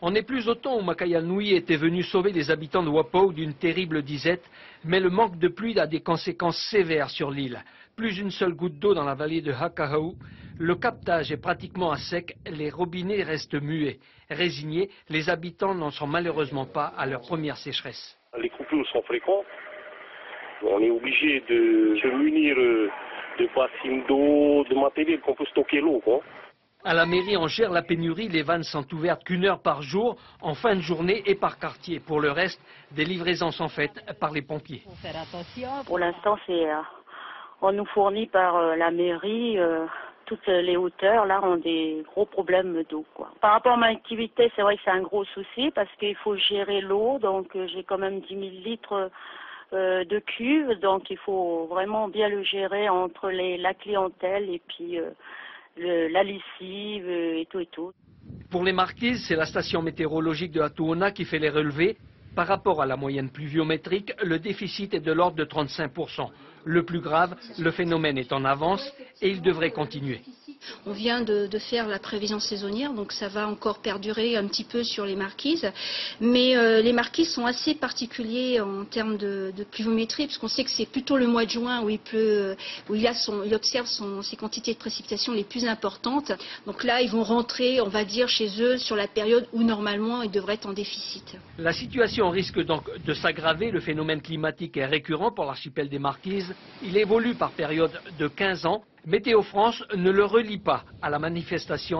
On n'est plus au temps où Makaya Nui était venu sauver les habitants de Wappo d'une terrible disette, mais le manque de pluie a des conséquences sévères sur l'île. Plus une seule goutte d'eau dans la vallée de Hakahau, le captage est pratiquement à sec, les robinets restent muets. Résignés, les habitants n'en sont malheureusement pas à leur première sécheresse. Les coupures sont fréquentes, on est obligé de se munir de bassines d'eau, de matériel qu'on peut stocker l'eau, quoi. À la mairie, on gère la pénurie. Les vannes sont ouvertes qu'1 heure par jour, en fin de journée et par quartier. Pour le reste, des livraisons sont faites par les pompiers. Pour l'instant, on nous fournit par la mairie. Toutes les hauteurs, là, ont des gros problèmes d'eau, quoi. Par rapport à ma activité, c'est vrai que c'est un gros souci parce qu'il faut gérer l'eau. Donc, j'ai quand même 10 000 litres de cuve. Donc, il faut vraiment bien le gérer entre la clientèle et puis... la lessive et tout. Pour les marquises, c'est la station météorologique de Atuona qui fait les relevés. Par rapport à la moyenne pluviométrique, le déficit est de l'ordre de 35%. Le plus grave, le phénomène est en avance et il devrait continuer. On vient de faire la prévision saisonnière, donc ça va encore perdurer un petit peu sur les marquises. Mais les marquises sont assez particuliers en termes de pluviométrie, puisqu'on sait que c'est plutôt le mois de juin où il observe ses quantités de précipitations les plus importantes. Donc là, ils vont rentrer, on va dire, chez eux sur la période où normalement ils devraient être en déficit. La situation risque donc de s'aggraver. Le phénomène climatique est récurrent pour l'archipel des Marquises. Il évolue par période de 15 ans. Météo France ne le relie pas à la manifestation